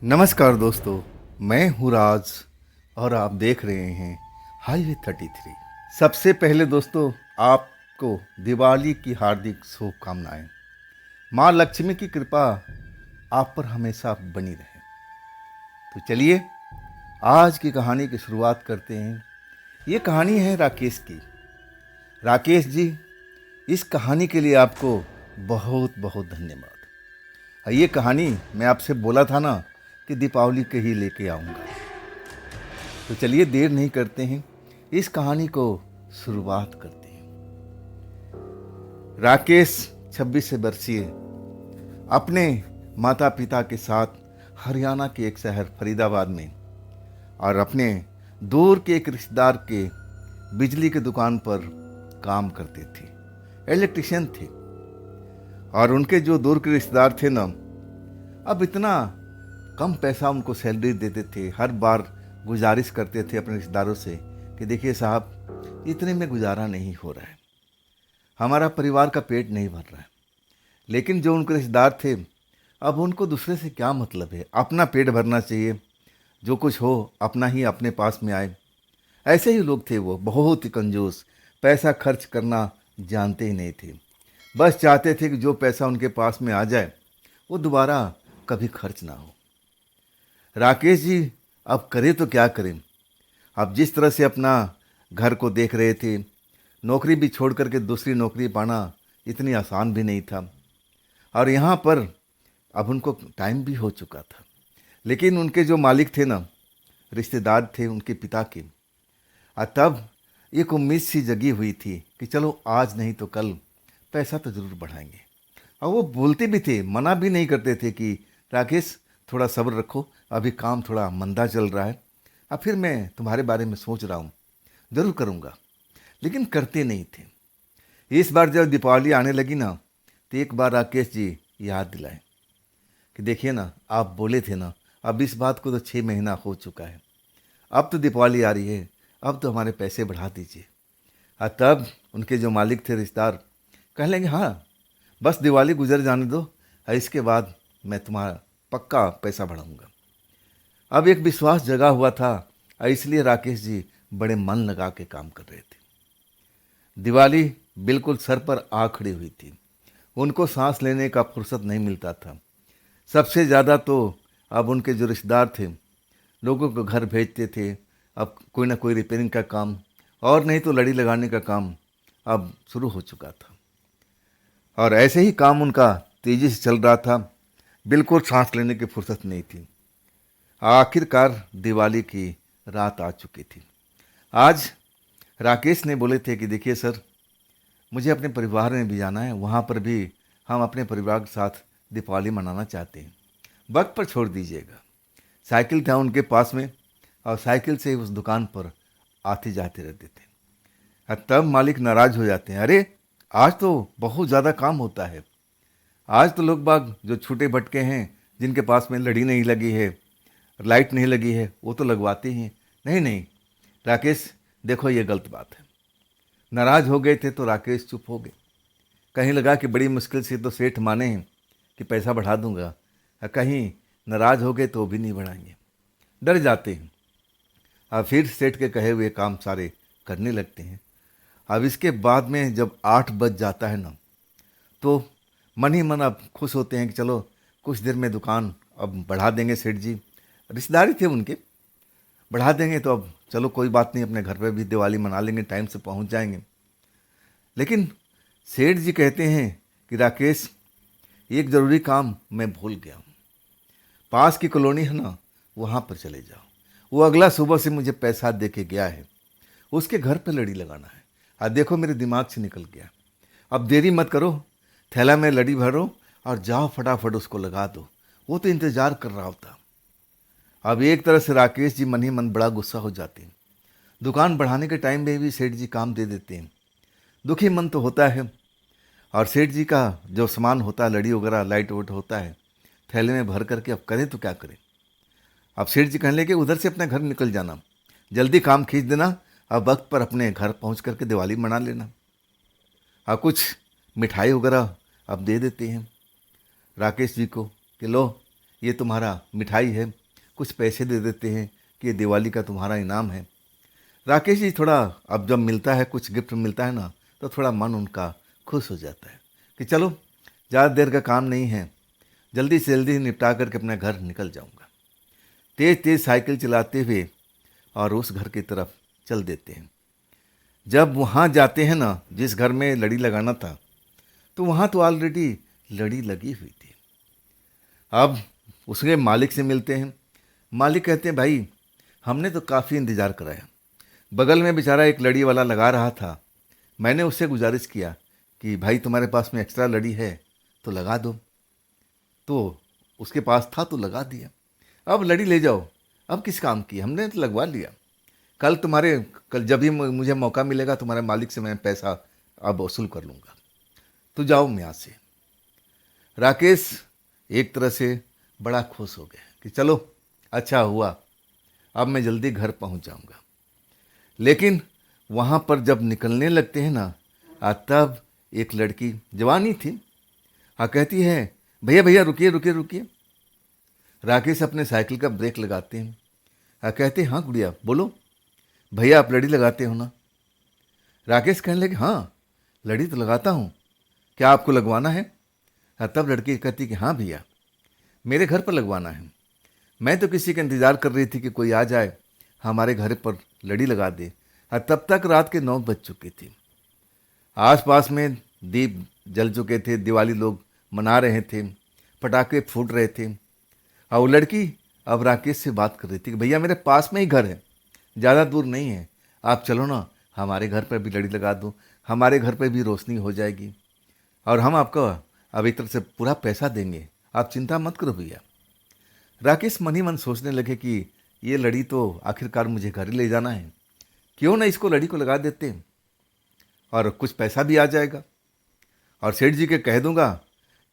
नमस्कार दोस्तों, मैं हूँ राज और आप देख रहे हैं हाईवे 33। सबसे पहले दोस्तों, आपको दिवाली की हार्दिक शुभकामनाएं। माँ लक्ष्मी की कृपा आप पर हमेशा बनी रहे। तो चलिए आज की कहानी की शुरुआत करते हैं। ये कहानी है राकेश की। राकेश जी, इस कहानी के लिए आपको बहुत बहुत धन्यवाद। ये कहानी मैं आपसे बोला था ना कि दीपावली के ही लेके आऊँगा। तो चलिए देर नहीं करते हैं, इस कहानी को शुरुआत करते हैं। राकेश 26 से वर्षीय अपने माता पिता के साथ हरियाणा के एक शहर फरीदाबाद में और अपने दूर के एक रिश्तेदार के बिजली की दुकान पर काम करते थे। इलेक्ट्रिशियन थे। और उनके जो दूर के रिश्तेदार थे ना, अब इतना कम पैसा उनको सैलरी देते थे। हर बार गुजारिश करते थे अपने रिश्तेदारों से कि देखिए साहब, इतने में गुजारा नहीं हो रहा है, हमारा परिवार का पेट नहीं भर रहा है। लेकिन जो उनके रिश्तेदार थे, अब उनको दूसरे से क्या मतलब है, अपना पेट भरना चाहिए, जो कुछ हो अपना ही अपने पास में आए। ऐसे ही लोग थे वो, बहुत ही कंजूस, पैसा खर्च करना जानते ही नहीं थे। बस चाहते थे कि जो पैसा उनके पास में आ जाए वो दोबारा कभी खर्च ना हो। राकेश जी अब करें तो क्या करें। अब जिस तरह से अपना घर को देख रहे थे, नौकरी भी छोड़ करके दूसरी नौकरी पाना इतनी आसान भी नहीं था। और यहाँ पर अब उनको टाइम भी हो चुका था। लेकिन उनके जो मालिक थे ना, रिश्तेदार थे उनके पिता के, और तब एक उम्मीद सी जगी हुई थी कि चलो आज नहीं तो कल पैसा तो ज़रूर बढ़ाएंगे। और वो बोलते भी थे, मना भी नहीं करते थे कि राकेश थोड़ा सब्र रखो, अभी काम थोड़ा मंदा चल रहा है, अब फिर मैं तुम्हारे बारे में सोच रहा हूँ, ज़रूर करूँगा। लेकिन करते नहीं थे। इस बार जब दीपावली आने लगी ना, तो एक बार राकेश जी याद दिलाए कि देखिए ना, आप बोले थे ना, अब इस बात को तो 6 महीना हो चुका है, अब तो दीपावली आ रही है, अब तो हमारे पैसे बढ़ा दीजिए। और तब उनके जो मालिक थे, रिश्तेदार, कह लेंगे हाँ बस दिवाली गुजर जाने दो, और इसके बाद मैं तुम्हारा पक्का पैसा बढ़ाऊंगा। अब एक विश्वास जगा हुआ था, और इसलिए राकेश जी बड़े मन लगा के काम कर रहे थे। दिवाली बिल्कुल सर पर आ खड़ी हुई थी। उनको सांस लेने का फुर्सत नहीं मिलता था। सबसे ज़्यादा तो अब उनके जो रिश्तेदार थे, लोगों को घर भेजते थे। अब कोई ना कोई रिपेयरिंग का काम, और नहीं तो लड़ी लगाने का काम अब शुरू हो चुका था। और ऐसे ही काम उनका तेज़ी से चल रहा था। बिल्कुल सांस लेने की फुर्सत नहीं थी। आखिरकार दिवाली की रात आ चुकी थी। आज राकेश ने बोले थे कि देखिए सर, मुझे अपने परिवार में भी जाना है, वहाँ पर भी हम अपने परिवार के साथ दीपावली मनाना चाहते हैं, वक्त पर छोड़ दीजिएगा। साइकिल था उनके पास में, और साइकिल से उस दुकान पर आते जाते रहते थे। और तब मालिक नाराज हो जाते हैं, अरे आज तो बहुत ज़्यादा काम होता है, आज तो लोग बाग जो छूटे भटके हैं, जिनके पास में लड़ी नहीं लगी है, लाइट नहीं लगी है, वो तो लगवाते ही हैं। नहीं नहीं राकेश, देखो ये गलत बात है। नाराज हो गए थे तो राकेश चुप हो गए। कहीं लगा कि बड़ी मुश्किल से तो सेठ माने हैं कि पैसा बढ़ा दूंगा, और कहीं नाराज हो गए तो वो भी नहीं बढ़ाएंगे, डर जाते हैं। अब फिर सेठ के कहे हुए काम सारे करने लगते हैं। अब इसके बाद में जब 8 बज जाता है ना, तो मन ही मन अब खुश होते हैं कि चलो कुछ देर में दुकान अब बढ़ा देंगे सेठ जी, रिश्तेदारी थे उनके, बढ़ा देंगे तो अब चलो कोई बात नहीं, अपने घर पे भी दिवाली मना लेंगे, टाइम से पहुंच जाएंगे। लेकिन सेठ जी कहते हैं कि राकेश, एक ज़रूरी काम मैं भूल गया हूँ, पास की कॉलोनी है ना, वहाँ पर चले जाओ। वो अगला सुबह से मुझे पैसा दे के गया है, उसके घर पे लड़ी लगाना है। देखो मेरे दिमाग से निकल गया, अब देरी मत करो, थैला में लड़ी भरो और जाओ फटाफट उसको लगा दो, वो तो इंतज़ार कर रहा होता। अब एक तरह से राकेश जी मन ही मन बड़ा गुस्सा हो जाते हैं। दुकान बढ़ाने के टाइम में भी सेठ जी काम दे देते हैं। दुखी मन तो होता है। और सेठ जी का जो सामान होता है, लड़ी वगैरह लाइट वोट होता है, थैले में भर करके अब करें तो क्या करें। अब सेठ जी कहने लगे उधर से अपने घर निकल जाना, जल्दी काम खींच देना, अब वक्त पर अपने घर पहुंच करके दिवाली मना लेना। और कुछ मिठाई वगैरह अब दे देते हैं राकेश जी को कि लो ये तुम्हारा मिठाई है, कुछ पैसे दे देते हैं कि ये दिवाली का तुम्हारा इनाम है। राकेश जी थोड़ा, अब जब मिलता है कुछ गिफ्ट मिलता है ना, तो थोड़ा मन उनका खुश हो जाता है कि चलो ज़्यादा देर का काम नहीं है, जल्दी से जल्दी निपटा करके अपना घर निकल जाऊंगा। तेज़ तेज़ साइकिल चलाते हुए और उस घर की तरफ चल देते हैं। जब वहाँ जाते हैं ना, जिस घर में लड़ी लगाना था, तो वहाँ तो ऑलरेडी लड़ी लगी हुई थी। अब उसके मालिक से मिलते हैं। मालिक कहते हैं भाई हमने तो काफ़ी इंतज़ार कराया, बगल में बेचारा एक लड़ी वाला लगा रहा था, मैंने उससे गुजारिश किया कि भाई तुम्हारे पास में एक्स्ट्रा लड़ी है तो लगा दो, तो उसके पास था तो लगा दिया। अब लड़ी ले जाओ, अब किस काम की, हमने तो लगवा लिया। कल जब भी मुझे मौका मिलेगा तुम्हारे मालिक से मैं पैसा अब वसूल कर लूँगा, तो जाओ यहाँ से। राकेश एक तरह से बड़ा खुश हो गया कि चलो अच्छा हुआ, अब मैं जल्दी घर पहुँच जाऊँगा। लेकिन वहाँ पर जब निकलने लगते हैं ना, तब एक लड़की जवानी थी, कहती है भैया भैया रुकिए रुकिए रुकिए। राकेश अपने साइकिल का ब्रेक लगाते हैं। कहते हैं हाँ गुड़िया बोलो, भैया आप लड़ी लगाते हो ना? राकेश कहने लगे हाँ लड़ी तो लगाता हूँ, क्या आपको लगवाना है? तब लड़की कहती कि हाँ भैया मेरे घर पर लगवाना है, मैं तो किसी का इंतज़ार कर रही थी कि कोई आ जाए हमारे घर पर लड़ी लगा दे। तब तक रात के 9 बज चुकी थी, आसपास में दीप जल चुके थे, दिवाली लोग मना रहे थे, पटाखे फूट रहे थे। और वो लड़की अब राकेश से बात कर रही थी कि भैया मेरे पास में ही घर है, ज़्यादा दूर नहीं है, आप चलो ना हमारे घर पर भी लड़ी लगा दो, हमारे घर पर भी रोशनी हो जाएगी और हम आपको अब एक तरह से पूरा पैसा देंगे, आप चिंता मत करो भैया। राकेश मन ही मन सोचने लगे कि ये लड़ी तो आखिरकार मुझे घर ही ले जाना है, क्यों ना इसको लड़ी को लगा देते हैं और कुछ पैसा भी आ जाएगा। और सेठ जी के कह दूंगा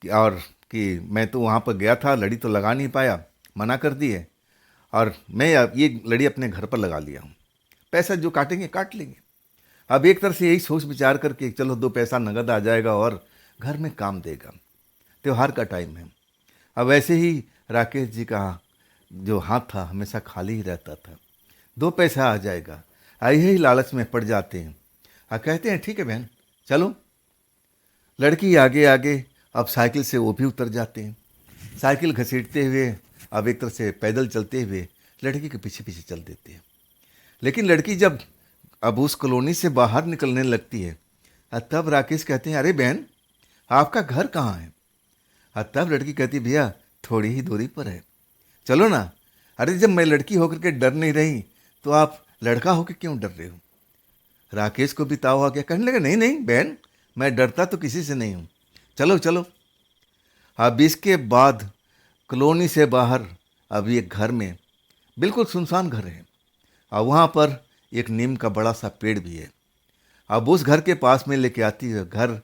कि मैं तो वहाँ पर गया था, लड़ी तो लगा नहीं पाया, मना कर दी है, और मैं ये लड़ी अपने घर पर लगा लिया हूँ, पैसा जो काटेंगे काट लेंगे। अब एक तरह से यही सोच विचार करके चलो 2 पैसा नगद आ जाएगा और घर में काम देगा, त्योहार का टाइम है। अब वैसे ही राकेश जी का जो हाथ था हमेशा खाली ही रहता था, 2 पैसा आ जाएगा, यही लालच में पड़ जाते हैं। कहते हैं ठीक है बहन चलो। लड़की आगे आगे, अब साइकिल से वो भी उतर जाते हैं, साइकिल घसीटते हुए अब एक तरह से पैदल चलते हुए लड़की के पीछे पीछे चल देते हैं। लेकिन लड़की जब अब उस कॉलोनी से बाहर निकलने लगती है, तब राकेश कहते हैं अरे बहन आपका घर कहाँ है? तब लड़की कहती भैया थोड़ी ही दूरी पर है, चलो ना। अरे जब मैं लड़की होकर के डर नहीं रही तो आप लड़का होकर क्यों डर रहे हो? राकेश को भी ताव आ गया, कहने लगे नहीं नहीं बहन मैं डरता तो किसी से नहीं हूँ, चलो चलो। अब इसके बाद कॉलोनी से बाहर अब एक घर में, बिल्कुल सुनसान घर है, और वहाँ पर एक नीम का बड़ा सा पेड़ भी है। अब उस घर के पास में लेके आती है, घर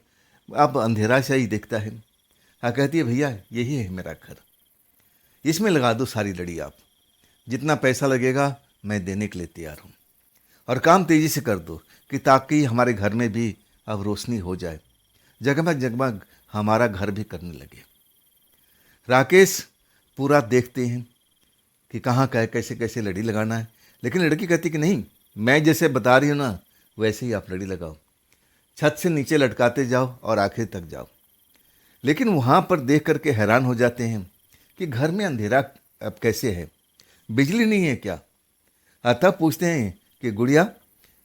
अब अंधेरा सा ही दिखता है। कहती है भैया यही है मेरा घर, इसमें लगा दो सारी लड़ी, आप जितना पैसा लगेगा मैं देने के लिए तैयार हूँ, और काम तेज़ी से कर दो कि ताकि हमारे घर में भी अब रोशनी हो जाए, जगमग जगमग हमारा घर भी करने लगे। राकेश पूरा देखते हैं कि कहाँ कैसे कैसे लड़ी लगाना है, लेकिन लड़की कहती कि नहीं मैं जैसे बता रही हूँ ना वैसे ही आप लड़ी लगाओ, छत से नीचे लटकाते जाओ और आखिर तक जाओ। लेकिन वहाँ पर देख करके हैरान हो जाते हैं कि घर में अंधेरा अब कैसे है, बिजली नहीं है क्या? तब पूछते हैं कि गुड़िया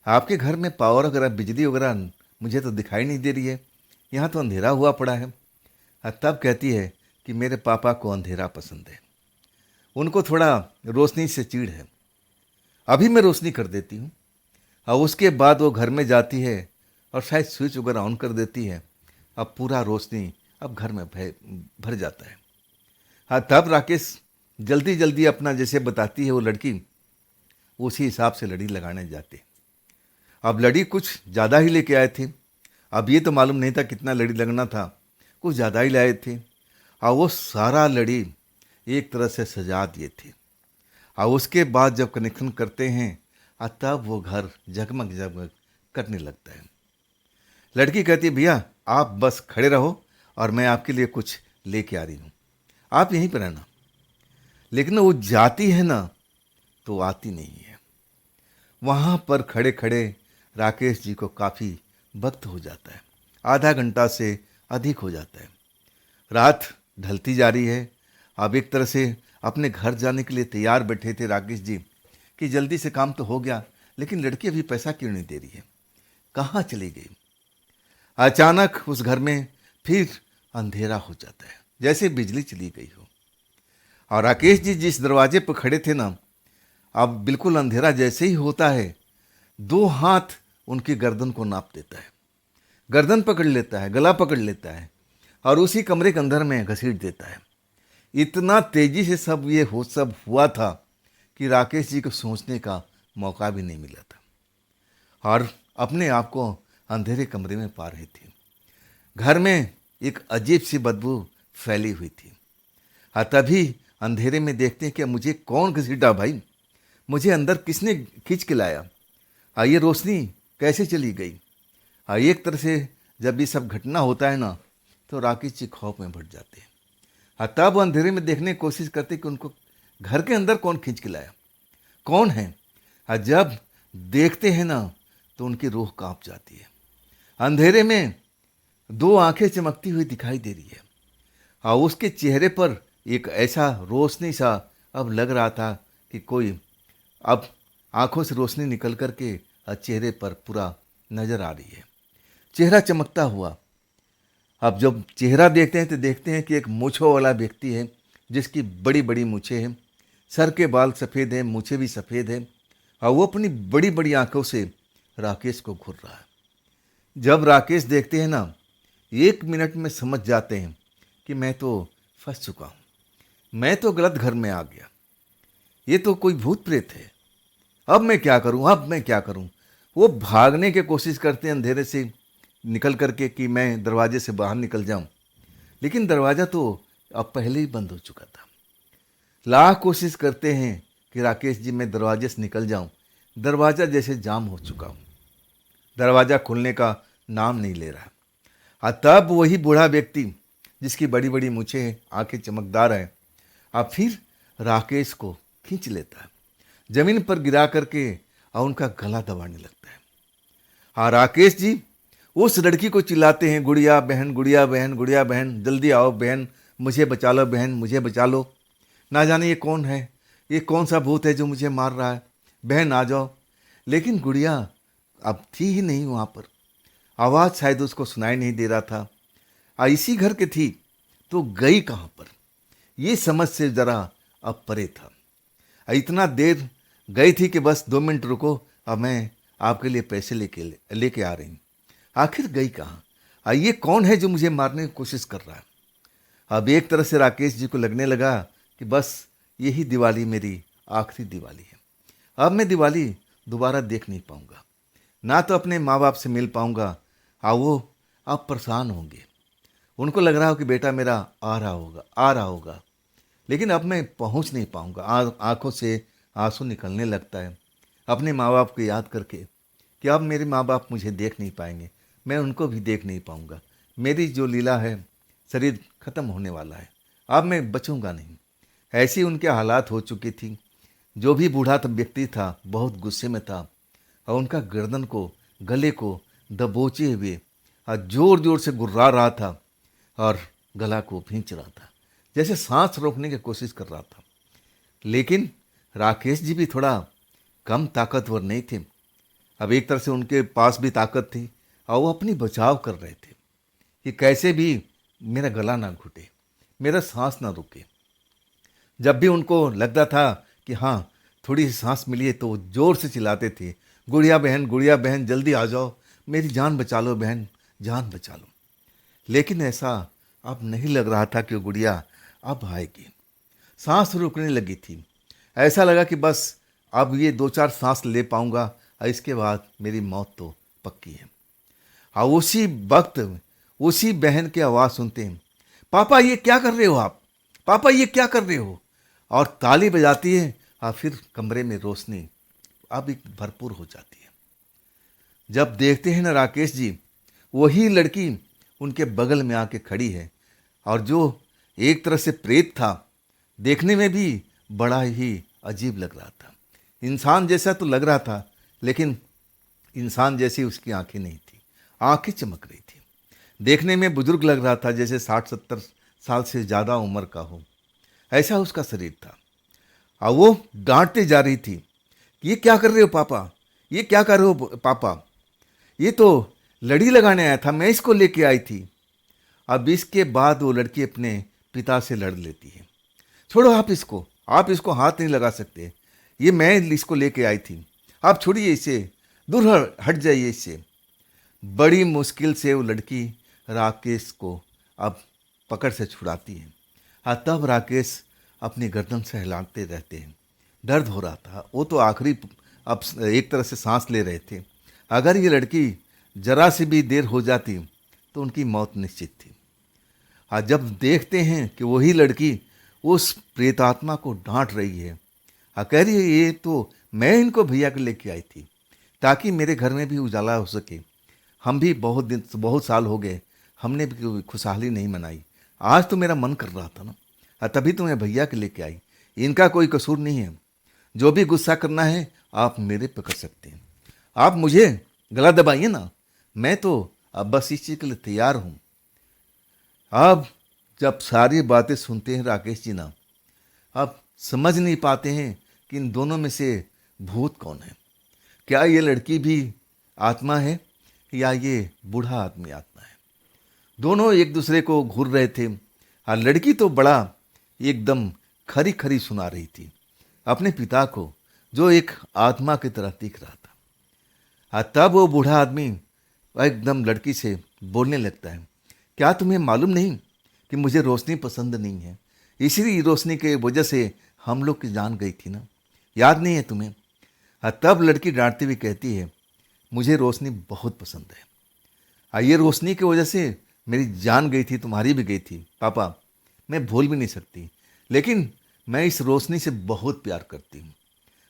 आपके घर में पावर वगैरह बिजली वगैरह मुझे तो दिखाई नहीं दे रही है, यहाँ तो अंधेरा हुआ पड़ा है। तब कहती है कि मेरे पापा को अंधेरा पसंद है, उनको थोड़ा रोशनी से चिढ़ है, अभी मैं रोशनी कर देती हूँ। और उसके बाद वो घर में जाती है और शायद स्विच वगैरह ऑन कर देती है, अब पूरा रोशनी अब घर में भर जाता है। तब राकेश जल्दी जल्दी अपना जैसे बताती है वो लड़की, उसी हिसाब से लड़ी लगाने जाते। अब लड़ी कुछ ज़्यादा ही लेके आए थे, अब ये तो मालूम नहीं था कितना लड़ी लगना था, कुछ ज़्यादा ही लाए थे, और वो सारा लड़ी एक तरह से सजा दिए थे। और उसके बाद जब कनेक्शन करते हैं तब वो घर जगमग जगमग करने लगता है। लड़की कहती है भैया आप बस खड़े रहो और मैं आपके लिए कुछ लेके आ रही हूँ, आप यहीं पर रहना। लेकिन वो जाती है ना तो आती नहीं है। वहाँ पर खड़े खड़े राकेश जी को काफ़ी वक्त हो जाता है, आधा घंटा से अधिक हो जाता है। रात ढलती जा रही है। अब एक तरह से अपने घर जाने के लिए तैयार बैठे थे राकेश जी कि जल्दी से काम तो हो गया, लेकिन लड़की अभी पैसा क्यों नहीं दे रही है, कहाँ चली गई। अचानक उस घर में फिर अंधेरा हो जाता है, जैसे बिजली चली गई हो। और राकेश जी जिस दरवाजे पर खड़े थे ना, अब बिल्कुल अंधेरा जैसे ही होता है, दो हाथ उनकी गर्दन को नाप देता है, गर्दन पकड़ लेता है, गला पकड़ लेता है और उसी कमरे के अंदर में घसीट देता है। इतना तेजी से सब हुआ था कि राकेश जी को सोचने का मौका भी नहीं मिला था और अपने आप को अंधेरे कमरे में पा रहे थे। घर में एक अजीब सी बदबू फैली हुई थी। तभी अंधेरे में देखते हैं कि मुझे कौन घसीटा भाई, मुझे अंदर किसने खींच के लाया, ये रोशनी कैसे चली गई। एक तरह से जब ये सब घटना होता है ना तो राकेश जी खौफ में भट जाते हैं। तब अंधेरे में देखने की कोशिश करते कि उनको घर के अंदर कौन खींच के लाया, कौन है। जब देखते हैं ना तो उनकी रूह कांप जाती है। अंधेरे में दो आंखें चमकती हुई दिखाई दे रही है और उसके चेहरे पर एक ऐसा रोशनी सा अब लग रहा था कि कोई अब आंखों से रोशनी निकल कर के चेहरे पर पूरा नजर आ रही है, चेहरा चमकता हुआ। अब जब चेहरा देखते हैं तो देखते हैं कि एक मूंछों वाला व्यक्ति है जिसकी बड़ी बड़ी मूछें हैं, सर के बाल सफ़ेद हैं, मूछें भी सफ़ेद हैं और वो अपनी बड़ी बड़ी आंखों से राकेश को घूर रहा है। जब राकेश देखते हैं ना, 1 मिनट में समझ जाते हैं कि मैं तो फंस चुका हूँ, मैं तो गलत घर में आ गया, ये तो कोई भूत प्रेत है, अब मैं क्या करूँ, अब मैं क्या करूँ। वो भागने की कोशिश करते हैं अंधेरे से निकल करके कि मैं दरवाजे से बाहर निकल जाऊं, लेकिन दरवाज़ा तो अब पहले ही बंद हो चुका था। लाख कोशिश करते हैं कि राकेश जी मैं दरवाजे से निकल जाऊं, दरवाज़ा जैसे जाम हो चुका हूं, दरवाज़ा खुलने का नाम नहीं ले रहा। तब वही बूढ़ा व्यक्ति जिसकी बड़ी बड़ी मूछें, आंखें चमकदार हैं, अब फिर राकेश को खींच लेता है, जमीन पर गिरा करके और उनका गला दबाने लगता है। राकेश जी उस लड़की को चिल्लाते हैं, गुड़िया बहन, गुड़िया बहन, गुड़िया बहन, जल्दी आओ बहन, मुझे बचा लो बहन, मुझे बचा लो, ना जाने ये कौन है, ये कौन सा भूत है जो मुझे मार रहा है, बहन आ जाओ। लेकिन गुड़िया अब थी ही नहीं वहाँ पर, आवाज़ शायद उसको सुनाई नहीं दे रहा था। इसी घर के थी तो गई कहाँ पर, ये समझ से ज़रा अब परे था। इतना देर गई थी कि बस 2 मिनट रुको, अब मैं आपके लिए पैसे लेके आ रही हूँ। आखिर गई कहाँ, ये कौन है जो मुझे मारने की कोशिश कर रहा है। अब एक तरह से राकेश जी को लगने लगा कि बस यही दिवाली मेरी आखिरी दिवाली है, अब मैं दिवाली दोबारा देख नहीं पाऊंगा, ना तो अपने माँ बाप से मिल पाऊंगा, वो अब परेशान होंगे, उनको लग रहा हो कि बेटा मेरा आ रहा होगा, लेकिन अब मैं पहुंच नहीं पाऊंगा। आंखों से आंसू निकलने लगता है अपने माँ बाप को याद करके कि अब मेरे माँ बाप मुझे देख नहीं पाएंगे, मैं उनको भी देख नहीं पाऊंगा, मेरी जो लीला है, शरीर खत्म होने वाला है, अब मैं बचूंगा नहीं। ऐसी उनके हालात हो चुकी थी। जो भी बूढ़ा व्यक्ति था बहुत गुस्से में था और उनका गर्दन को, गले को दबोचे हुए जोर जोर से गुर्रा रहा था और गला को खींच रहा था, जैसे सांस रोकने की कोशिश कर रहा था। लेकिन राकेश जी भी थोड़ा कम ताकतवर नहीं थे। अब एक तरह से उनके पास भी ताकत थी और वो अपनी बचाव कर रहे थे कि कैसे भी मेरा गला ना घुटे, मेरा सांस ना रुके। जब भी उनको लगता था कि हाँ थोड़ी सी सांस मिली है तो वो जोर से चिल्लाते थे, गुड़िया बहन जल्दी आ जाओ, मेरी जान बचा लो बहन, जान बचा लो। लेकिन ऐसा अब नहीं लग रहा था कि वो गुड़िया अब आएगी। सांस रुकने लगी थी, ऐसा लगा कि बस अब ये 2-4 सांस ले पाऊंगा और इसके बाद मेरी मौत तो पक्की है। और उसी वक्त उसी बहन की आवाज़ सुनते हैं, पापा ये क्या कर रहे हो आप, पापा ये क्या कर रहे हो। और ताली बजाती है और फिर कमरे में रोशनी अब एक भरपूर हो जाती है। जब देखते हैं ना राकेश जी, वही लड़की उनके बगल में आके खड़ी है और जो एक तरह से प्रेत था, देखने में भी बड़ा ही अजीब लग रहा था। इंसान जैसा तो लग रहा था, लेकिन इंसान जैसी उसकी आंखें नहीं थी। आंखें चमक रही थी। देखने में बुजुर्ग लग रहा था, जैसे 60-70 साल से ज़्यादा उम्र का हो, ऐसा उसका शरीर था। और वो डांटते जा रही थी, ये क्या कर रहे हो पापा, ये क्या कर रहे हो पापा, ये तो लड़ी लगाने आया था, मैं इसको लेके आई थी। अब इसके बाद वो लड़की अपने पिता से लड़ लेती है, छोड़ो आप इसको हाथ नहीं लगा सकते, ये मैं इसको लेके आई थी, आप छोड़िए इसे, दूर हट जाइए इससे। बड़ी मुश्किल से वो लड़की राकेश को अब पकड़ से छुड़ाती है। हाँ, तब राकेश अपनी गर्दन से हिलाते रहते हैं। दर्द हो रहा था, वो तो आखिरी अब एक तरह से सांस ले रहे थे। अगर ये लड़की जरा सी भी देर हो जाती तो उनकी मौत निश्चित थी। हाँ, जब देखते हैं कि वही लड़की उस प्रेतात्मा को डांट रही है, हाँ, कह रही है ये तो मैं इनको भैया के लेके आई थी ताकि मेरे घर में भी उजाला हो सके। हम भी बहुत साल हो गए, हमने भी कोई खुशहाली नहीं मनाई। आज तो मेरा मन कर रहा था ना, हाँ, तभी तो मैं भैया के लेके आई। इनका कोई कसूर नहीं है। जो भी गुस्सा करना है आप मेरे पे कर सकते हैं। आप मुझे गला दबाइए ना, मैं तो अब बस इस चीज़ के लिए तैयार हूँ। अब जब सारी बातें सुनते हैं राकेश जी ना, अब समझ नहीं पाते हैं कि इन दोनों में से भूत कौन है। क्या ये लड़की भी आत्मा है या ये बूढ़ा आदमी आत्मा है। दोनों एक दूसरे को घूर रहे थे। हाँ, लड़की तो बड़ा एकदम खरी खरी सुना रही थी अपने पिता को, जो एक आत्मा की तरह दिख रहा था। हाँ, तब वो बूढ़ा आदमी एकदम लड़की से बोलने लगता है, क्या तुम्हें मालूम नहीं कि मुझे रोशनी पसंद नहीं है, इसी रोशनी के वजह से हम लोग की जान गई थी ना, याद नहीं है तुम्हें। हाँ, तब लड़की डांटती हुई कहती है, मुझे रोशनी बहुत पसंद है। हाँ, ये रोशनी की वजह से मेरी जान गई थी, तुम्हारी भी गई थी पापा, मैं भूल भी नहीं सकती, लेकिन मैं इस रोशनी से बहुत प्यार करती हूँ।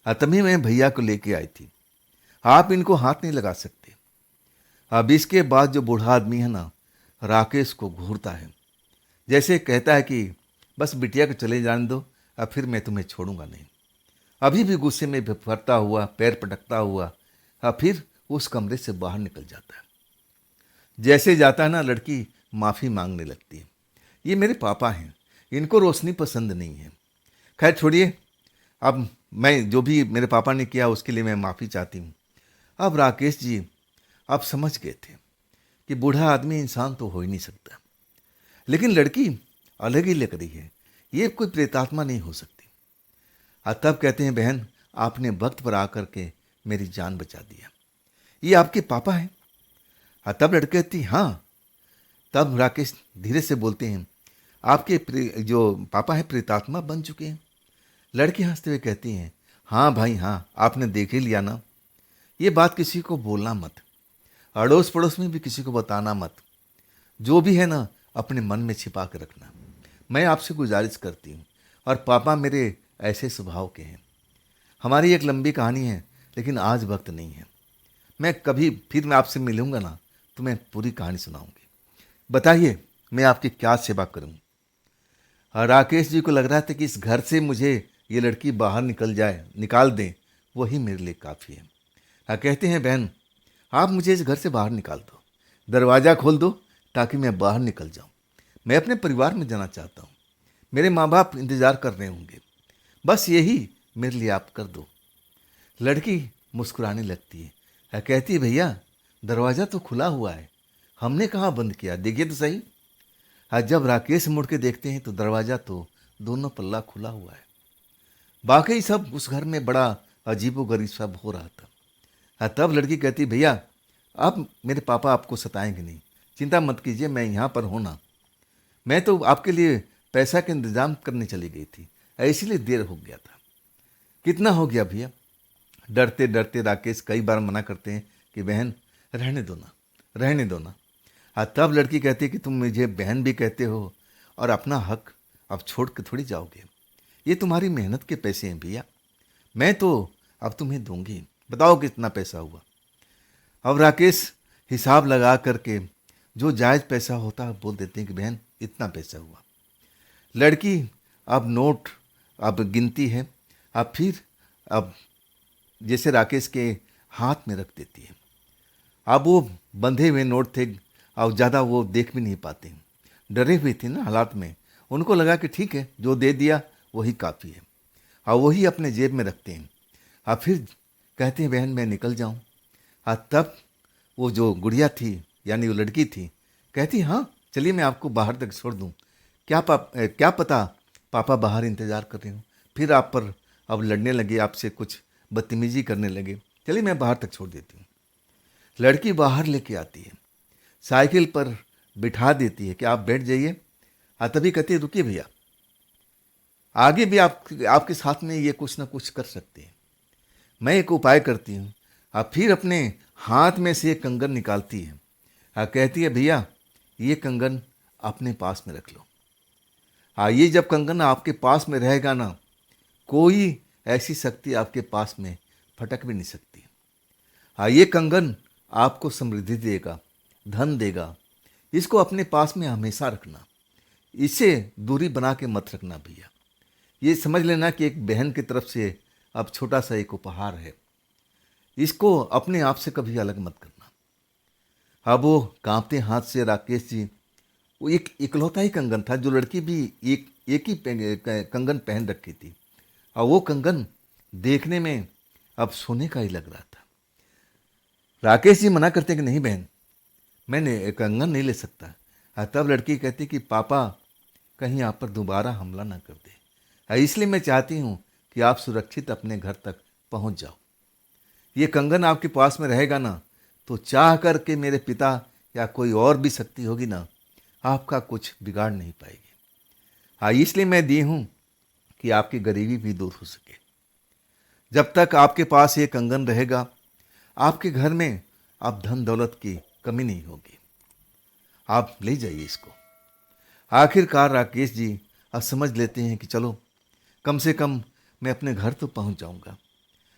हाँ, तभी मैं भैया को लेके आई थी, आप इनको हाथ नहीं लगा सकते। अब इसके बाद जो बूढ़ा आदमी है ना, राकेश को घूरता है, जैसे कहता है कि बस बिटिया को चले जाने दो, अब फिर मैं तुम्हें छोड़ूंगा नहीं। अभी भी गुस्से में फरता हुआ, पैर पटकता हुआ, अब फिर उस कमरे से बाहर निकल जाता है। जैसे जाता है ना, लड़की माफ़ी मांगने लगती है, ये मेरे पापा हैं, इनको रोशनी पसंद नहीं है। खैर छोड़िए, अब मैं जो भी मेरे पापा ने किया उसके लिए मैं माफ़ी चाहती हूँ। अब राकेश जी अब समझ गए थे कि बूढ़ा आदमी इंसान तो हो ही नहीं सकता, लेकिन लड़की अलग ही लग रही है, ये कोई प्रेतात्मा नहीं हो सकती। तब कहते हैं, बहन आपने वक्त पर आकर के मेरी जान बचा दिया, ये आपके पापा हैं। तब लड़की कहती हाँ। तब राकेश धीरे से बोलते हैं, आपके जो पापा हैं प्रेतात्मा बन चुके हैं। लड़की हंसते हुए कहती हैं, हाँ भाई हाँ, आपने देख ही लिया ना, ये बात किसी को बोलना मत, अड़ोस पड़ोस में भी किसी को बताना मत, जो भी है ना अपने मन में छिपा के रखना, मैं आपसे गुजारिश करती हूँ। और पापा मेरे ऐसे स्वभाव के हैं। हमारी एक लंबी कहानी है, लेकिन आज वक्त नहीं है, मैं कभी फिर मैं आपसे मिलूंगा ना तो मैं पूरी कहानी सुनाऊंगी। बताइए मैं आपकी क्या सेवा करूं। और राकेश जी को लग रहा था कि इस घर से मुझे ये लड़की बाहर निकाल दें, वही मेरे लिए काफ़ी है। कहते हैं, बहन आप मुझे इस घर से बाहर निकाल दो, दरवाज़ा खोल दो ताकि मैं बाहर निकल जाऊं। मैं अपने परिवार में जाना चाहता हूं, मेरे माँ बाप इंतज़ार कर रहे होंगे, बस यही मेरे लिए आप कर दो। लड़की मुस्कुराने लगती है, कहती है, भैया दरवाज़ा तो खुला हुआ है, हमने कहाँ बंद किया, देखिए तो सही। जब राकेश मुड़ के देखते हैं तो दरवाज़ा तो दोनों पल्ला खुला हुआ है। बाकी सब उस घर में बड़ा अजीबोगरीब सब हो रहा था। तब लड़की कहती, भैया आप मेरे पापा आपको सताएंगे नहीं, चिंता मत कीजिए, मैं यहाँ पर हूँ ना, मैं तो आपके लिए पैसा का इंतज़ाम करने चली गई थी, इसीलिए देर हो गया था। कितना हो गया भैया। डरते डरते राकेश कई बार मना करते हैं कि बहन रहने दो ना, रहने दो ना। तब लड़की कहती है कि तुम मुझे बहन भी कहते हो और अपना हक अब छोड़ के थोड़ी जाओगे, ये तुम्हारी मेहनत के पैसे हैं भैया, मैं तो अब तुम्हें दूंगी, बताओ कितना पैसा हुआ। अब राकेश हिसाब लगा करके जो जायज़ पैसा होता है बोल देते हैं कि बहन इतना पैसा हुआ। लड़की अब नोट अब गिनती है। अब फिर अब जैसे राकेश के हाथ में रख देती है। अब वो बंधे हुए नोट थे और ज़्यादा वो देख भी नहीं पाते, डरे हुए थे ना हालात में। उनको लगा कि ठीक है, जो दे दिया वही काफ़ी है, और वही अपने जेब में रखते हैं। और फिर कहते हैं बहन मैं निकल जाऊं। और तब वो जो गुड़िया थी यानी वो लड़की थी, कहती हाँ चलिए मैं आपको बाहर तक छोड़ दूं। क्या पता पापा बाहर इंतज़ार कर रहे हो, फिर आप पर अब लड़ने लगे, आपसे कुछ बदतमीजी करने लगे, चलिए मैं बाहर तक छोड़ देती हूँ। लड़की बाहर लेके आती है, साइकिल पर बिठा देती है कि आप बैठ जाइए। और तभी कहती है रुकिए भैया, आगे भी आपके साथ में ये कुछ ना कुछ कर सकते हैं। मैं एक उपाय करती हूँ। और फिर अपने हाथ में से एक कंगन निकालती है और कहती है भैया ये कंगन अपने पास में रख लो। ये जब कंगन आपके पास में रहेगा ना, कोई ऐसी शक्ति आपके पास में फटक भी नहीं सकती। ये कंगन आपको समृद्धि देगा, धन देगा। इसको अपने पास में हमेशा रखना, इससे दूरी बना के मत रखना भैया। ये समझ लेना कि एक बहन की तरफ से अब छोटा सा एक उपहार है, इसको अपने आप से कभी अलग मत करना। अब वो कांपते हाथ से राकेश जी, वो एक इकलौता ही कंगन था, जो लड़की भी एक ही कंगन पहन रखी थी, और वो कंगन देखने में अब सोने का ही लग रहा था। राकेश जी मना करते कि नहीं बहन, मैंने कंगन नहीं ले सकता। तब लड़की कहती कि पापा कहीं आप पर दोबारा हमला ना कर दे, इसलिए मैं चाहती हूँ कि आप सुरक्षित अपने घर तक पहुँच जाओ। ये कंगन आपके पास में रहेगा ना, तो चाह करके मेरे पिता या कोई और भी शक्ति होगी ना, आपका कुछ बिगाड़ नहीं पाएगी। इसलिए मैं दी हूँ कि आपकी गरीबी भी दूर हो सके। जब तक आपके पास ये कंगन रहेगा, आपके घर में आप धन दौलत की कमी नहीं होगी। आप ले जाइए इसको। आखिरकार राकेश जी अब समझ लेते हैं कि चलो कम से कम मैं अपने घर तो पहुंच जाऊंगा,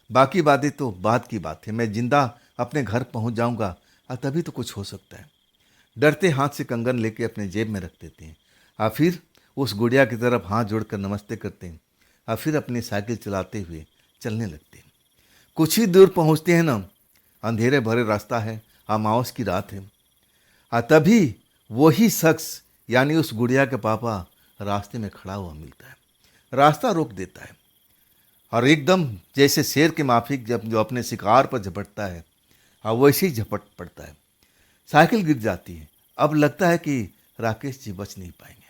बाकी बातें तो बात की बात है। मैं जिंदा अपने घर पहुंच जाऊंगा और तभी तो कुछ हो सकता है। डरते हाथ से कंगन लेके अपने जेब में रख देते हैं, और फिर उस गुड़िया की तरफ हाथ जोड़कर नमस्ते करते हैं, और फिर अपनी साइकिल चलाते हुए चलने लगते हैं। कुछ ही दूर पहुंचते हैं ना, अंधेरे भरे रास्ता है, अमावस की रात है। तभी वही शख्स यानी उस गुड़िया के पापा रास्ते में खड़ा हुआ मिलता है, रास्ता रोक देता है, और एकदम जैसे शेर के माफिक जब जो अपने शिकार पर झपटता है, वैसे ही झपट पड़ता है। साइकिल गिर जाती है। अब लगता है कि राकेश जी बच नहीं पाएंगे,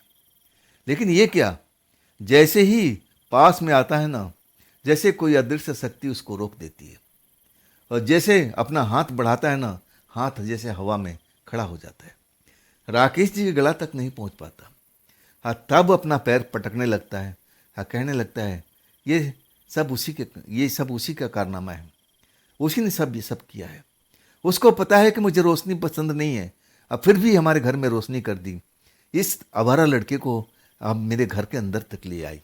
लेकिन ये क्या, जैसे ही पास में आता है ना, जैसे कोई अदृश्य शक्ति उसको रोक देती है, और जैसे अपना हाथ बढ़ाता है ना, हाथ जैसे हवा में खड़ा हो जाता है। राकेश जी के गला तक नहीं पहुंच पाता। तब अपना पैर पटकने लगता है, कहने लगता है ये सब उसी का कारनामा है, उसी ने सब ये सब किया है। उसको पता है कि मुझे रोशनी पसंद नहीं है, अब फिर भी हमारे घर में रोशनी कर दी। इस आवारा लड़के को अब मेरे घर के अंदर तक ले आई,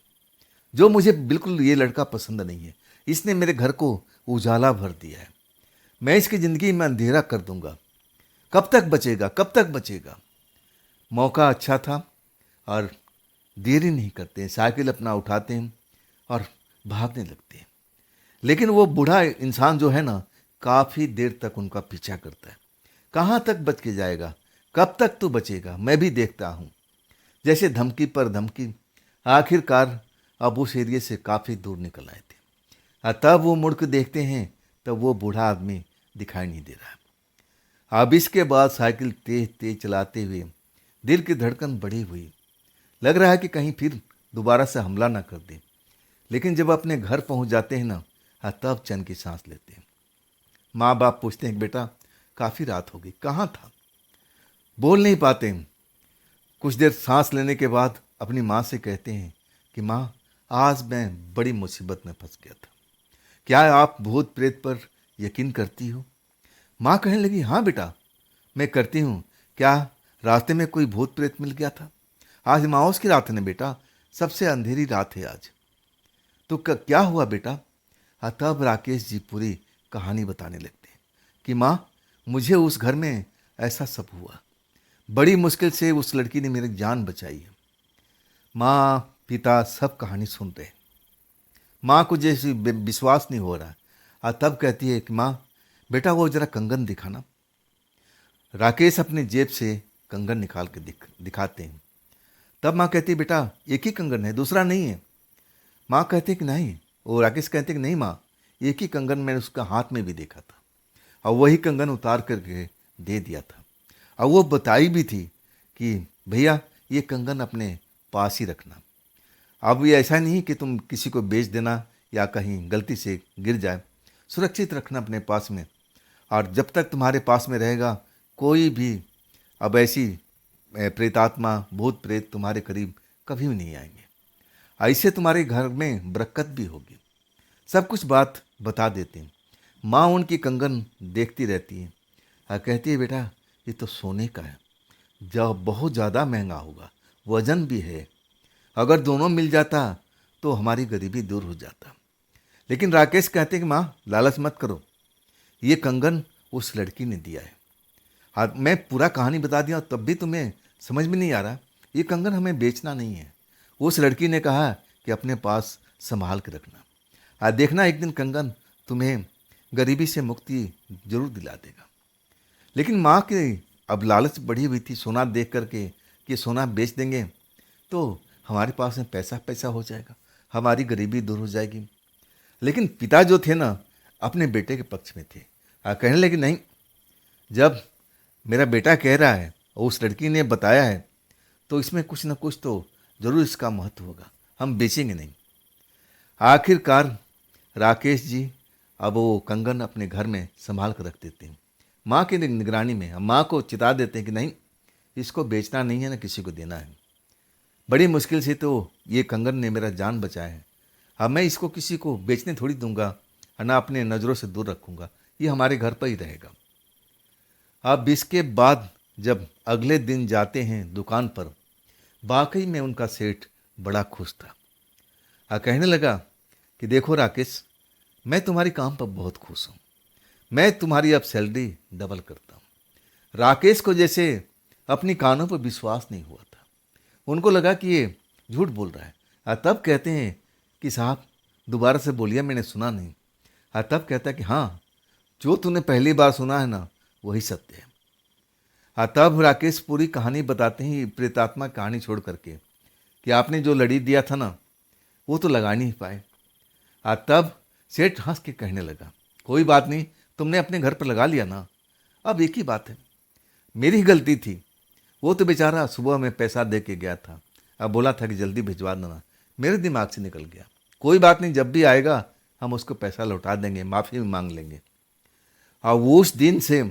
जो मुझे बिल्कुल ये लड़का पसंद नहीं है। इसने मेरे घर को उजाला भर दिया है। मैं इसकी ज़िंदगी में अंधेरा कर दूंगा। कब तक बचेगा, कब तक बचेगा। मौका अच्छा था और देरी नहीं करते हैं, साइकिल अपना उठाते हैं और भागने लगते हैं। लेकिन वो बूढ़ा इंसान जो है ना, काफ़ी देर तक उनका पीछा करता है। कहाँ तक बच के जाएगा, कब तक तो बचेगा, मैं भी देखता हूँ। जैसे धमकी पर धमकी। आखिरकार अब उस एरिए से काफ़ी दूर निकल आए थे, तब वो मुड़ के देखते हैं, तब वो बूढ़ा आदमी दिखाई नहीं दे रहा। अब इसके बाद साइकिल तेज तेज चलाते हुए दिल की धड़कन बढ़ी हुई, लग रहा है कि कहीं फिर दोबारा से हमला ना कर दे। लेकिन जब अपने घर पहुंच जाते हैं ना, तब चैन की सांस लेते हैं। माँ बाप पूछते हैं बेटा काफ़ी रात हो गई, कहाँ था। बोल नहीं पाते। कुछ देर सांस लेने के बाद अपनी माँ से कहते हैं कि माँ आज मैं बड़ी मुसीबत में फंस गया था, क्या आप भूत प्रेत पर यकीन करती हो। माँ कहने लगी हाँ बेटा मैं करती हूँ। क्या रास्ते में कोई भूत प्रेत मिल गया था। आज अमावस की रात है ना बेटा, सबसे अंधेरी रात है आज। तो क्या हुआ बेटा। तब राकेश जी पूरी कहानी बताने लगते हैं कि माँ मुझे उस घर में ऐसा सब हुआ, बड़ी मुश्किल से उस लड़की ने मेरी जान बचाई है। माँ पिता सब कहानी सुन रहे हैं। माँ को जैसे विश्वास नहीं हो रहा। और तब कहती है कि माँ बेटा वो जरा कंगन दिखाना। राकेश अपनी जेब से कंगन निकाल के दिखाते हैं। तब माँ कहती है बेटा एक ही कंगन है, दूसरा नहीं है। माँ कहती है कि नहीं, वो राकेश कहते हैं कि नहीं माँ, एक ही कंगन मैंने उसका हाथ में भी देखा था और वही कंगन उतार करके दे दिया था। और वो बताई भी थी कि भैया ये कंगन अपने पास ही रखना। अब ये ऐसा नहीं कि तुम किसी को बेच देना या कहीं गलती से गिर जाए, सुरक्षित रखना अपने पास में। और जब तक तुम्हारे पास में रहेगा कोई भी अब ऐसी प्रेतात्मा भूत प्रेत तुम्हारे करीब कभी भी नहीं आएंगे। ऐसे तुम्हारे घर में बरकत भी होगी। सब कुछ बात बता देते हैं। माँ उनकी कंगन देखती रहती है और कहती है बेटा ये तो सोने का है, जब बहुत ज़्यादा महंगा होगा, वजन भी है, अगर दोनों मिल जाता तो हमारी गरीबी दूर हो जाता। लेकिन राकेश कहते हैं कि माँ लालच मत करो, ये कंगन उस लड़की ने दिया है। हाँ मैं पूरा कहानी बता दिया तब भी तुम्हें समझ में नहीं आ रहा। ये कंगन हमें बेचना नहीं है, उस लड़की ने कहा कि अपने पास संभाल के रखना। हाँ देखना एक दिन कंगन तुम्हें गरीबी से मुक्ति जरूर दिला देगा। लेकिन माँ की अब लालच बढ़ी हुई थी सोना देख करके कि सोना बेच देंगे तो हमारे पास में पैसा पैसा हो जाएगा, हमारी गरीबी दूर हो जाएगी। लेकिन पिता जो थे ना अपने बेटे के पक्ष में थे। कहने लगे नहीं, जब मेरा बेटा कह रहा है और उस लड़की ने बताया है तो इसमें कुछ ना कुछ तो जरूर इसका महत्व होगा, हम बेचेंगे नहीं। आखिरकार राकेश जी अब वो कंगन अपने घर में संभाल कर रख देते हैं माँ की निगरानी में। माँ को चिता देते हैं कि नहीं इसको बेचना नहीं है ना किसी को देना है। बड़ी मुश्किल से तो ये कंगन ने मेरा जान बचाया है, अब मैं इसको किसी को बेचने थोड़ी दूंगा और ना अपने नज़रों से दूर रखूंगा, ये हमारे घर पर ही रहेगा। अब इसके बाद जब अगले दिन जाते हैं दुकान पर, वाकई में उनका सेठ बड़ा खुश था और कहने लगा कि देखो राकेश, मैं तुम्हारी काम पर बहुत खुश हूँ, मैं तुम्हारी अब सैलरी डबल करता हूँ। राकेश को जैसे अपनी कानों पर विश्वास नहीं हुआ था, उनको लगा कि ये झूठ बोल रहा है। और तब कहते हैं कि साहब दोबारा से बोलिए, मैंने सुना नहीं। और तब कहता है कि हाँ, जो तूने पहली बार सुना है ना वही सत्य है। और तब राकेश पूरी कहानी बताते हैं प्रेतात्मा कहानी छोड़ करके कि आपने जो लड़ी दिया था ना वो तो लगा नहीं पाए। और तब सेठ हंस के कहने लगा कोई बात नहीं, तुमने अपने घर पर लगा लिया ना, अब एक ही बात है, मेरी ही गलती थी। वो तो बेचारा सुबह में पैसा दे के गया था, अब बोला था कि जल्दी भिजवा देना, मेरे दिमाग से निकल गया। कोई बात नहीं, जब भी आएगा हम उसको पैसा लौटा देंगे, माफ़ी भी मांग लेंगे। और वो उस दिन से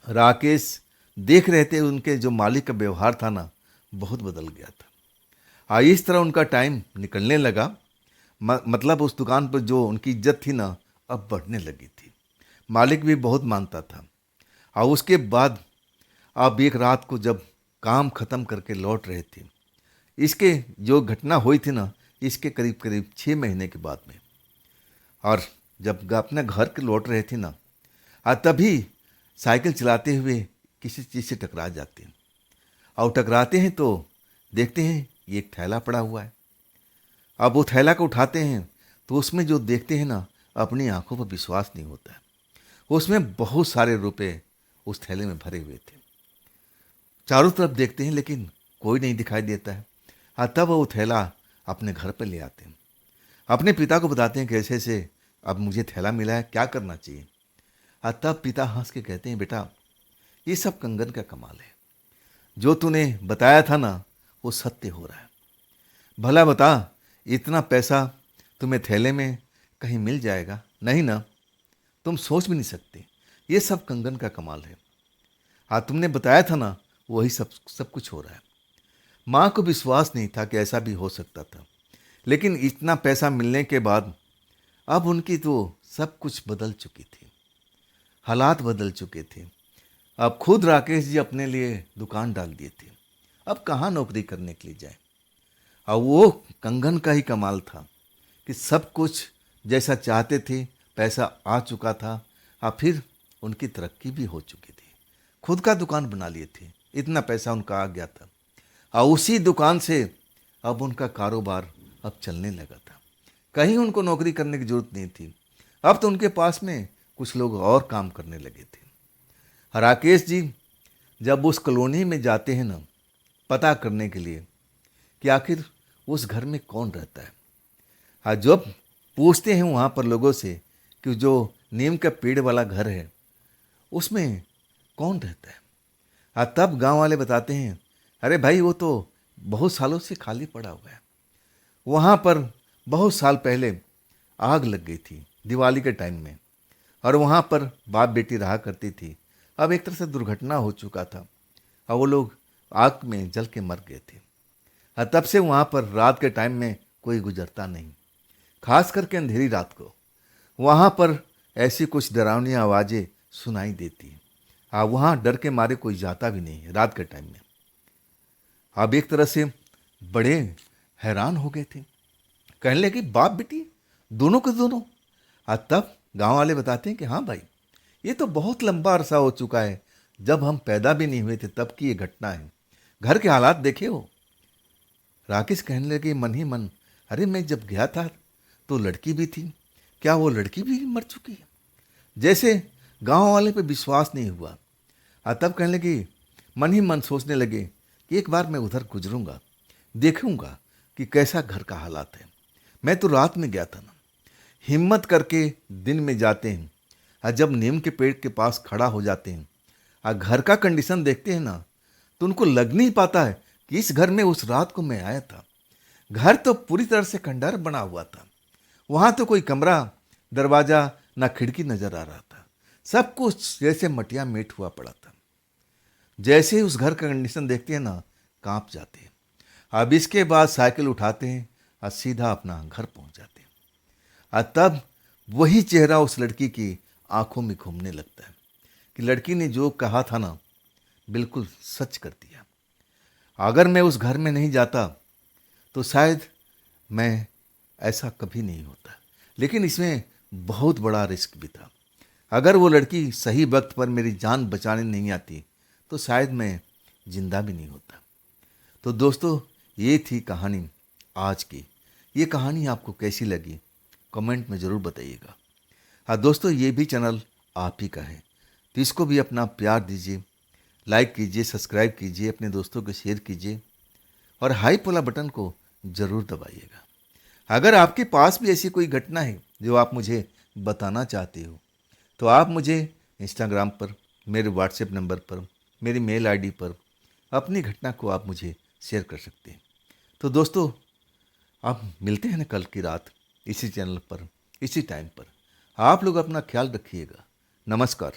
राकेश देख रहे थे उनके जो मालिक का व्यवहार था ना बहुत बदल गया था। इस तरह उनका टाइम निकलने लगा। मतलब उस दुकान पर जो उनकी इज्जत थी ना अब बढ़ने लगी थी, मालिक भी बहुत मानता था। और उसके बाद अब एक रात को जब काम ख़त्म करके लौट रहे थे, इसके जो घटना हुई थी ना इसके करीब करीब 6 महीने के बाद में, और जब अपने घर के लौट रहे थे ना तभी साइकिल चलाते हुए किसी चीज़ से टकरा जाते हैं। और टकराते हैं तो देखते हैं ये एक थैला पड़ा हुआ है। अब वो थैला को उठाते हैं तो उसमें जो देखते हैं ना अपनी आंखों पर विश्वास नहीं होता है। उसमें बहुत सारे रुपए उस थैले में भरे हुए थे। चारों तरफ देखते हैं लेकिन कोई नहीं दिखाई देता है। तब वो थैला अपने घर पर ले आते हैं, अपने पिता को बताते हैं कैसे से अब मुझे थैला मिला है, क्या करना चाहिए। तब पिता हंस के कहते हैं बेटा ये सब कंगन का कमाल है, जो तूने बताया था ना वो सत्य हो रहा है। भला बता इतना पैसा तुम्हें थैले में कहीं मिल जाएगा? नहीं ना, तुम सोच भी नहीं सकते, ये सब कंगन का कमाल है। तुमने बताया था ना वही सब कुछ हो रहा है। माँ को विश्वास नहीं था कि ऐसा भी हो सकता था, लेकिन इतना पैसा मिलने के बाद अब उनकी तो सब कुछ बदल चुकी थी, हालात बदल चुके थे। अब खुद राकेश जी अपने लिए दुकान डाल दिए थे, अब कहाँ नौकरी करने के लिए जाए। और वो कंगन का ही कमाल था कि सब कुछ जैसा चाहते थे, पैसा आ चुका था और फिर उनकी तरक्की भी हो चुकी थी, खुद का दुकान बना लिए थे, इतना पैसा उनका आ गया था। और उसी दुकान से अब उनका कारोबार अब चलने लगा था। कहीं उनको नौकरी करने की जरूरत नहीं थी। अब तो उनके पास में कुछ लोग और काम करने लगे थे। राकेश जी जब उस कॉलोनी में जाते हैं ना, पता करने के लिए कि आखिर उस घर में कौन रहता है, हाँ, जब पूछते हैं वहाँ पर लोगों से कि जो नीम का पेड़ वाला घर है उसमें कौन रहता है, हाँ, तब गांव वाले बताते हैं, अरे भाई वो तो बहुत सालों से खाली पड़ा हुआ है। वहाँ पर बहुत साल पहले आग लग गई थी दिवाली के टाइम में, और वहाँ पर बाप बेटी रहा करती थी। अब एक तरह से दुर्घटना हो चुका था और वो लोग आग में जल के मर गए थे। तब से वहाँ पर रात के टाइम में कोई गुजरता नहीं, खास करके अंधेरी रात को वहाँ पर ऐसी कुछ डरावनी आवाज़ें सुनाई देती हैं। हाँ, वहाँ डर के मारे कोई जाता भी नहीं है रात के टाइम में। अब एक तरह से बड़े हैरान हो गए थे, कहने लगे बाप बेटी दोनों के दोनों। तब गांव वाले बताते हैं कि हाँ भाई, ये तो बहुत लंबा अरसा हो चुका है, जब हम पैदा भी नहीं हुए थे तब की ये घटना है। घर के हालात देखे हो। राकेश कहने लगे मन ही मन, अरे मैं जब गया था तो लड़की भी थी, क्या वो लड़की भी मर चुकी है? जैसे गांव वाले पे विश्वास नहीं हुआ। तब कहने लगे, मन ही मन सोचने लगे कि एक बार मैं उधर गुजरूंगा, देखूंगा कि कैसा घर का हालात है। मैं तो रात में गया था ना। हिम्मत करके दिन में जाते हैं, और जब नीम के पेड़ के पास खड़ा हो जाते हैं और घर का कंडीशन देखते हैं ना, तो उनको लग नहीं पाता है कि इस घर में उस रात को मैं आया था। घर तो पूरी तरह से खंडहर बना हुआ था। वहाँ तो कोई कमरा, दरवाजा ना खिड़की नजर आ रहा था। सब कुछ जैसे मटिया मेट हुआ पड़ा था। जैसे ही उस घर का कंडीशन देखते हैं ना, कांप जाते हैं। अब इसके बाद साइकिल उठाते हैं और सीधा अपना घर पहुंच जाते हैं। और तब वही चेहरा उस लड़की की आंखों में घूमने लगता है कि लड़की ने जो कहा था ना, बिल्कुल सच कर दिया। अगर मैं उस घर में नहीं जाता तो शायद मैं ऐसा कभी नहीं होता। लेकिन इसमें बहुत बड़ा रिस्क भी था। अगर वो लड़की सही वक्त पर मेरी जान बचाने नहीं आती तो शायद मैं जिंदा भी नहीं होता। तो दोस्तों, ये थी कहानी आज की। ये कहानी आपको कैसी लगी कमेंट में ज़रूर बताइएगा। हाँ दोस्तों, ये भी चैनल आप ही का है, तो इसको भी अपना प्यार दीजिए, लाइक कीजिए, सब्सक्राइब कीजिए, अपने दोस्तों को शेयर कीजिए और हाइप वाला बटन को ज़रूर दबाइएगा। अगर आपके पास भी ऐसी कोई घटना है जो आप मुझे बताना चाहते हो, तो आप मुझे इंस्टाग्राम पर, मेरे व्हाट्सएप नंबर पर, मेरी मेल आईडी पर अपनी घटना को आप मुझे शेयर कर सकते हैं। तो दोस्तों, आप मिलते हैं ना कल की रात इसी चैनल पर, इसी टाइम पर। आप लोग अपना ख्याल रखिएगा। नमस्कार।